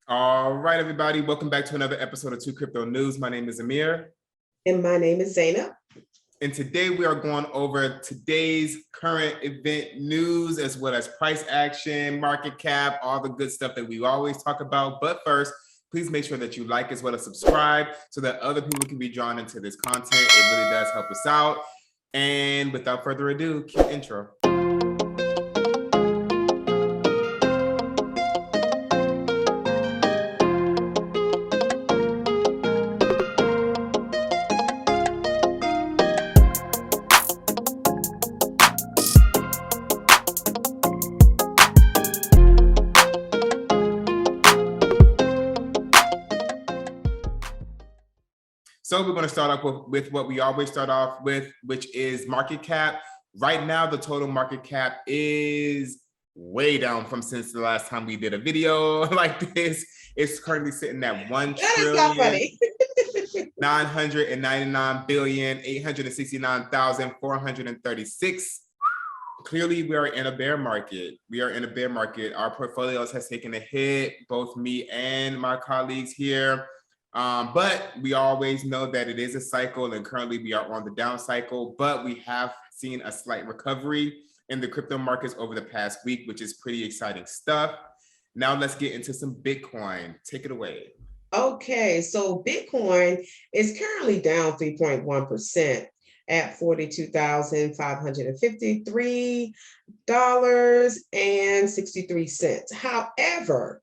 All right, everybody, welcome back to another episode of Two Crypto News. My name is Amir. And my name is Zainab. And today we are going over today's current event news, as well as price action, market cap, all the good stuff that we always talk about. But first, please make sure that you like as well as subscribe so that other people can be drawn into this content. It really does help us out. And without further ado, cue intro. So we're going to start off with what we always start off with, which is market cap. Right now, the total market cap is way down from since the last time we did a video like this. It's currently sitting at $1 trillion, 999,869,436. Clearly, we are in a bear market. Our portfolios has taken a hit, both me and my colleagues here. But we always know that it is a cycle, and currently we are on the down cycle, but we have seen a slight recovery in the crypto markets over the past week, which is pretty exciting stuff. Now let's get into some Bitcoin. Take it away. Okay, so Bitcoin is currently down 3.1% at $42,553.63. However,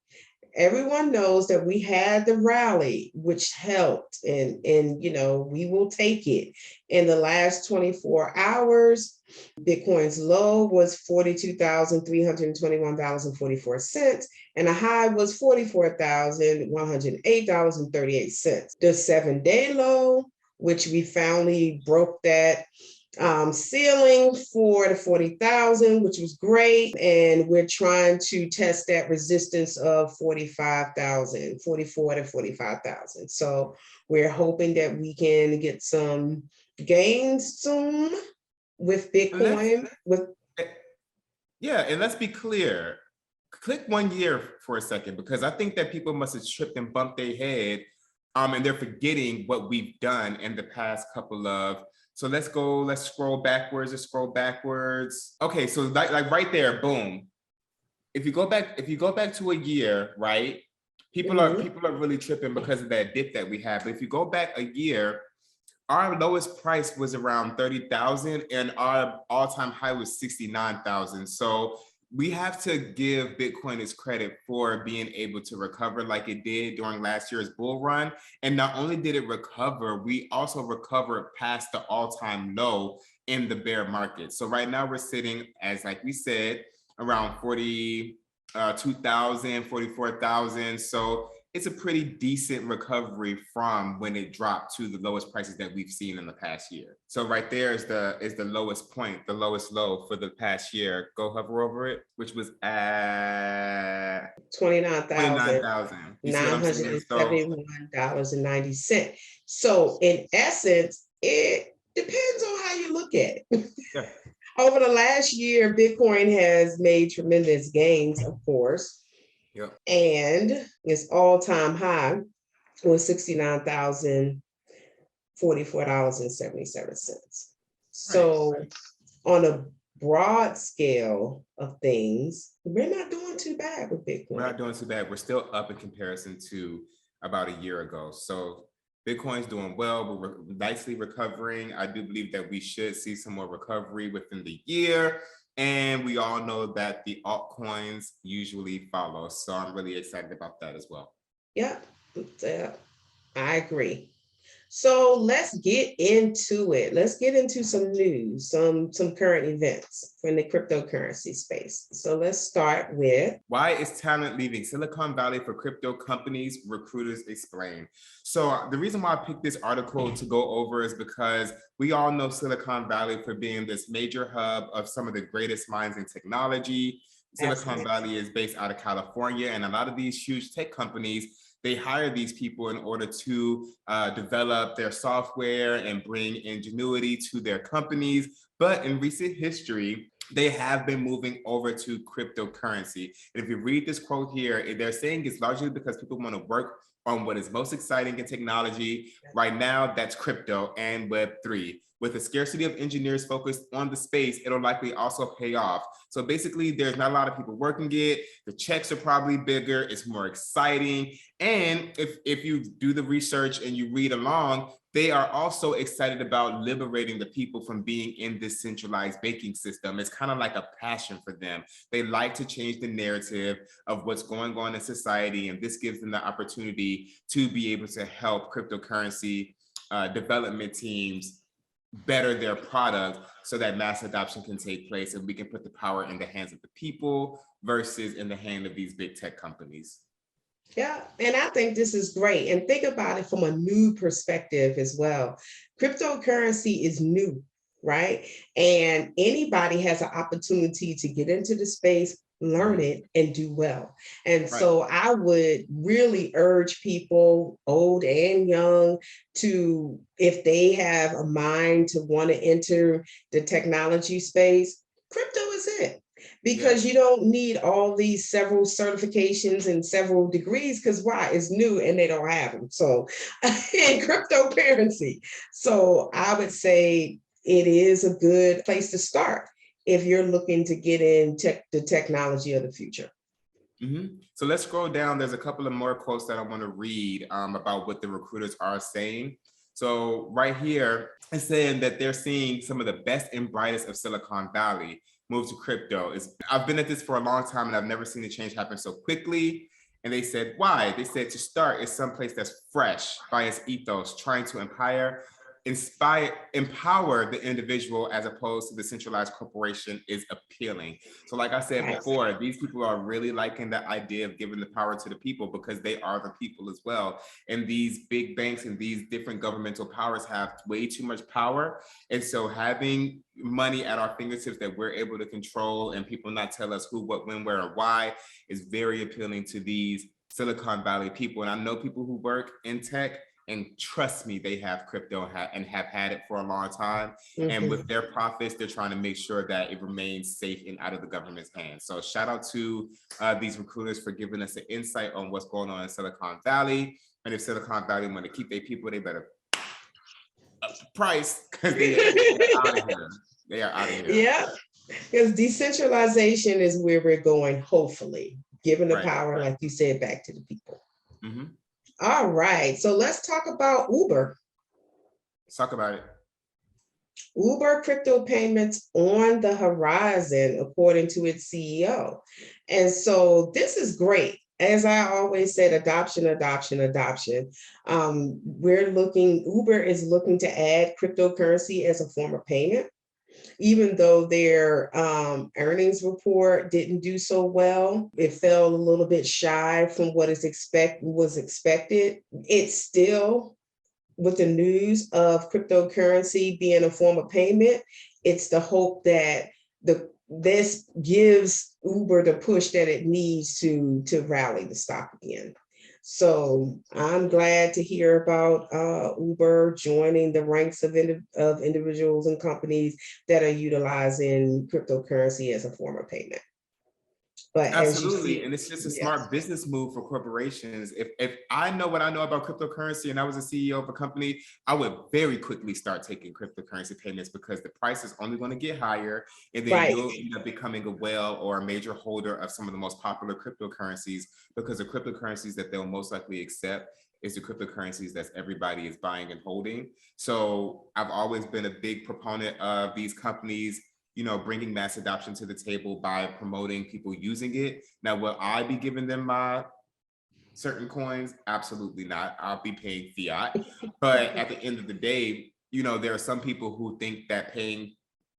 everyone knows that we had the rally, which helped, and we will take it. In the last 24 hours, Bitcoin's low was $42,321.44, and the high was $44,108.38. The 7-day low, which we finally broke that ceiling for the 40,000, which was great. And we're trying to test that resistance of 45,000, 44 to 45,000. So we're hoping that we can get some gains soon with Bitcoin. And let's be clear. Click 1 year for a second, because I think that people must have tripped and bumped their head, and they're forgetting what we've done in the past couple of. So let's scroll backwards. Okay, so like right there, boom. If you go back to a year, right? People are really tripping because of that dip that we have. But if you go back a year, our lowest price was around 30,000 and our all-time high was 69,000. So we have to give Bitcoin its credit for being able to recover like it did during last year's bull run. And not only did it recover, we also recovered past the all-time low in the bear market. So right now we're sitting, as like we said, around 42,000, 44,000. So it's a pretty decent recovery from when it dropped to the lowest prices that we've seen in the past year. So right there is the lowest point, the lowest low for the past year. Go hover over it, which was at $29,971.90. So in essence, it depends on how you look at it. Yeah. Over the last year, Bitcoin has made tremendous gains, of course. Yep. And its all-time high was $69,044.77. So on a broad scale of things, we're not doing too bad with Bitcoin. We're not doing too bad. We're still up in comparison to about a year ago. So Bitcoin's doing well. We're nicely recovering. I do believe that we should see some more recovery within the year. And we all know that the altcoins usually follow. So I'm really excited about that as well. Yeah, I agree. So let's get into it. Let's get into some news, some current events in the cryptocurrency space. So let's start with, why is talent leaving Silicon Valley for crypto companies? Recruiters explain. So the reason why I picked this article to go over is because we all know Silicon Valley for being this major hub of some of the greatest minds in technology. Silicon Valley is based out of California, and a lot of these huge tech companies, they hire these people in order to develop their software and bring ingenuity to their companies. But in recent history, they have been moving over to cryptocurrency. And if you read this quote here, they're saying it's largely because people want to work on what is most exciting in technology. Right now, that's crypto and Web3. With a scarcity of engineers focused on the space, it'll likely also pay off. So basically, there's not a lot of people working it. The checks are probably bigger. It's more exciting. And if you do the research and you read along, they are also excited about liberating the people from being in this centralized banking system. It's kind of like a passion for them. They like to change the narrative of what's going on in society, and this gives them the opportunity to be able to help cryptocurrency development teams better their product so that mass adoption can take place and we can put the power in the hands of the people versus in the hand of these big tech companies. Yeah, and I think this is great. And think about it from a new perspective as well. Cryptocurrency is new, right? And anybody has an opportunity to get into the space, learn it, and do well. And so I would really urge people, old and young, to, if they have a mind to want to enter the technology space, crypto is it. Because you don't need all these several certifications and several degrees, because why? It's new and they don't have them. So in cryptocurrency. So I would say it is a good place to start if you're looking to get in the technology of the future. So let's scroll down. There's a couple of more quotes that I want to read about what the recruiters are saying. So right here, it's saying that they're seeing some of the best and brightest of Silicon Valley move to crypto. I've been at this for a long time and I've never seen the change happen so quickly. And they said, why? They said to start is someplace that's fresh by its ethos, trying to empower the individual as opposed to the centralized corporation is appealing. So like I said before, these people are really liking the idea of giving the power to the people because they are the people as well. And these big banks and these different governmental powers have way too much power. And so having money at our fingertips that we're able to control and people not tell us who, what, when, where, or why is very appealing to these Silicon Valley people. And I know people who work in tech, and trust me, they have crypto and have had it for a long time. And with their profits, they're trying to make sure that it remains safe and out of the government's hands. So shout out to these recruiters for giving us an insight on what's going on in Silicon Valley. And if Silicon Valley want to keep their people, they better up the price because they are out of here. They are out of here. Yeah, because decentralization is where we're going, hopefully, giving the power, like you said, back to the people. All right, so let's talk about Uber. Let's talk about it. Uber crypto payments on the horizon, according to its CEO. And so this is great. As I always said, adoption, adoption, adoption. Uber is looking to add cryptocurrency as a form of payment. Even though their earnings report didn't do so well, it fell a little bit shy from what was expected. It's still, with the news of cryptocurrency being a form of payment, it's the hope that this gives Uber the push that it needs to rally the stock again. So I'm glad to hear about Uber joining the ranks of individuals and companies that are utilizing cryptocurrency as a form of payment. But absolutely, and it's just a smart business move for corporations. If I know what I know about cryptocurrency and I was a CEO of a company, I would very quickly start taking cryptocurrency payments because the price is only going to get higher, and then you'll end up becoming a whale or a major holder of some of the most popular cryptocurrencies, because the cryptocurrencies that they'll most likely accept is the cryptocurrencies that everybody is buying and holding. So I've always been a big proponent of these companies, you know, bringing mass adoption to the table by promoting people using it. Now, will I be giving them my certain coins? Absolutely not. I'll be paying fiat. But at the end of the day, you know, there are some people who think that paying,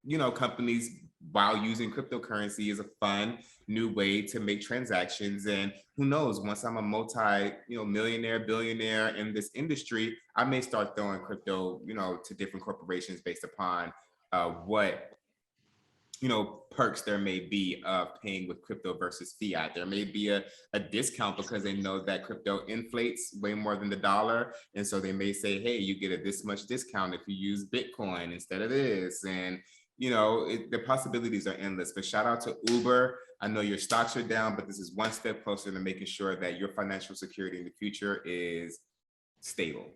you know, companies while using cryptocurrency is a fun new way to make transactions. And who knows, once I'm a millionaire, billionaire in this industry, I may start throwing crypto, you know, to different corporations based upon what, you know, perks there may be of paying with crypto versus fiat. There may be a discount because they know that crypto inflates way more than the dollar. And so they may say, hey, you get this much discount if you use Bitcoin instead of this. And, the possibilities are endless. But shout out to Uber. I know your stocks are down, but this is one step closer to making sure that your financial security in the future is stable.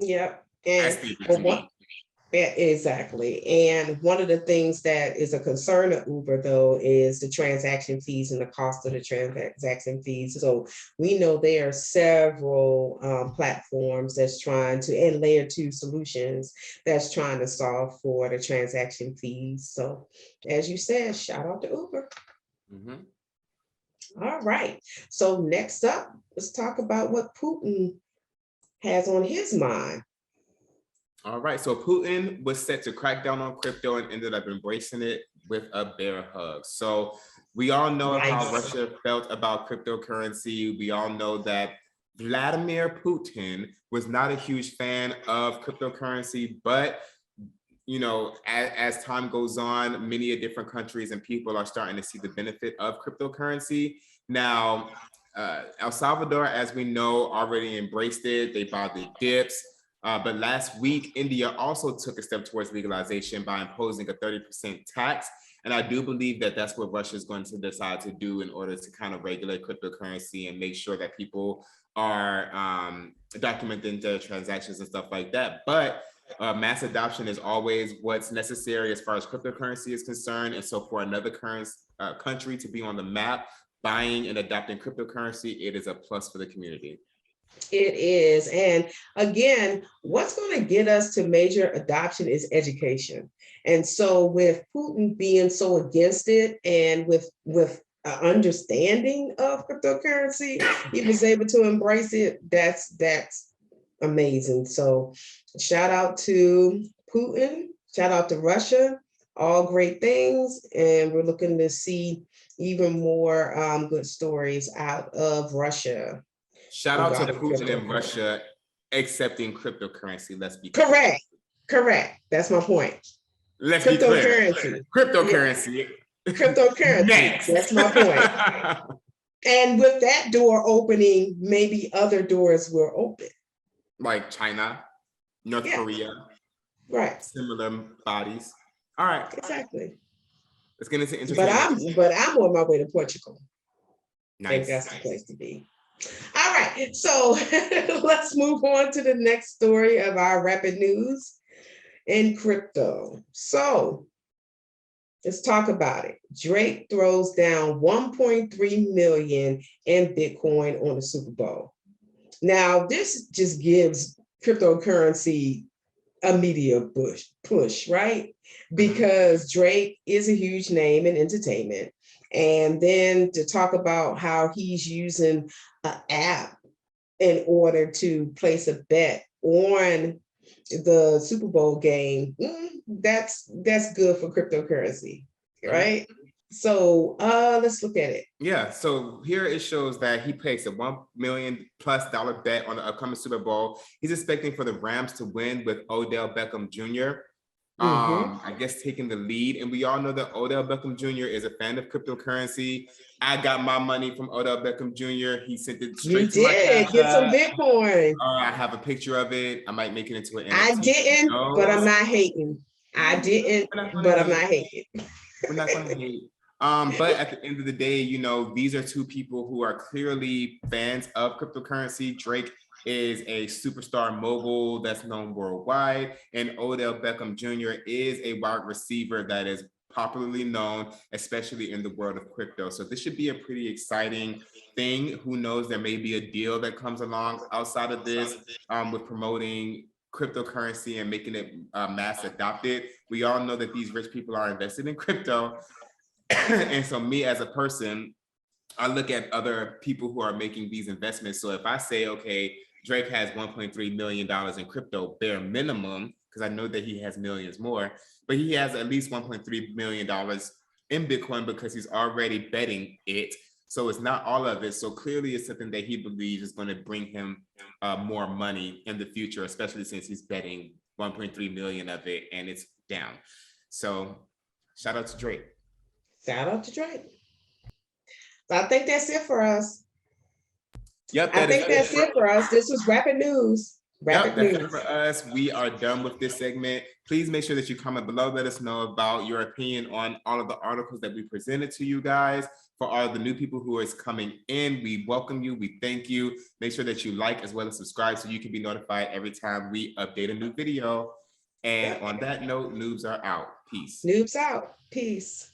Yep. As And stable to me. yeah, exactly. And one of the things that is a concern of Uber, though, is the transaction fees and the cost of the transaction fees. So we know there are several platforms that's trying to, and layer 2 solutions that's trying to solve for the transaction fees. So as you said, shout out to Uber. Mm-hmm. All right. So next up, let's talk about what Putin has on his mind. All right, so Putin was set to crack down on crypto and ended up embracing it with a bear hug. So we all know how Russia felt about cryptocurrency. We all know that Vladimir Putin was not a huge fan of cryptocurrency, but as time goes on, many different countries and people are starting to see the benefit of cryptocurrency. Now, El Salvador, as we know, already embraced it. They bought the dips. But last week, India also took a step towards legalization by imposing a 30% tax. And I do believe that that's what Russia is going to decide to do in order to kind of regulate cryptocurrency and make sure that people are documenting their transactions and stuff like that. But mass adoption is always what's necessary as far as cryptocurrency is concerned. And so for another country to be on the map, buying and adopting cryptocurrency, it is a plus for the community. It is. And again, what's going to get us to major adoption is education. And so with Putin being so against it and with understanding of cryptocurrency, he was able to embrace it. That's amazing. So shout out to Putin, shout out to Russia, all great things. And we're looking to see even more good stories out of Russia. Shout out to Putin and Russia accepting cryptocurrency. Let's be clear. Correct. That's my point. Let's be clear. Cryptocurrency. Cryptocurrency. Next. That's my point. And with that door opening, maybe other doors will open. Like China, North Korea. Right. Similar bodies. All right. Exactly. Let's get into entertainment. But I'm on my way to Portugal. Nice. I think that's the place to be. All right, so let's move on to the next story of our rapid news in crypto. So let's talk about it. Drake throws down 1.3 million in Bitcoin on the Super Bowl. Now, this just gives cryptocurrency a media push, right? Because Drake is a huge name in entertainment. And then to talk about how he's using an app in order to place a bet on the Super Bowl game, that's good for cryptocurrency, right? So let's look at it. Yeah, so here it shows that he placed a $1 million+ bet on the upcoming Super Bowl. He's expecting for the Rams to win with Odell Beckham Jr. I guess taking the lead. And we all know that Odell Beckham Jr. is a fan of cryptocurrency. I got my money from Odell Beckham Jr. He sent it straight to my cash get some Bitcoin. I have a picture of it. I might make it into an NFT. I didn't, but I'm not hating. I didn't, but I'm not hating. We're not going to hate. But at the end of the day, these are two people who are clearly fans of cryptocurrency. Drake is a superstar mogul that's known worldwide, and Odell Beckham Jr. is a wide receiver that is popularly known, especially in the world of crypto. So this should be a pretty exciting thing. Who knows, there may be a deal that comes along outside of this with promoting cryptocurrency and making it mass adopted. We all know that these rich people are invested in crypto. And so me as a person, I look at other people who are making these investments. So if I say, okay, Drake has $1.3 million in crypto, bare minimum, because I know that he has millions more, but he has at least $1.3 million in Bitcoin because he's already betting it. So it's not all of it. So clearly it's something that he believes is going to bring him more money in the future, especially since he's betting 1.3 million of it and it's down. So shout out to Drake. Shout out to Drake. So I think that's it for us. Yep, I think that's it for us. This was rapid news. Rapid That's it news. for us. We are done with this segment. Please make sure that you comment below. Let us know about your opinion on all of the articles that we presented to you guys. For all the new people who is coming in, we welcome you. We thank you. Make sure that you like as well as subscribe so you can be notified every time we update a new video. And on that note, noobs are out. Peace. Noobs out. Peace.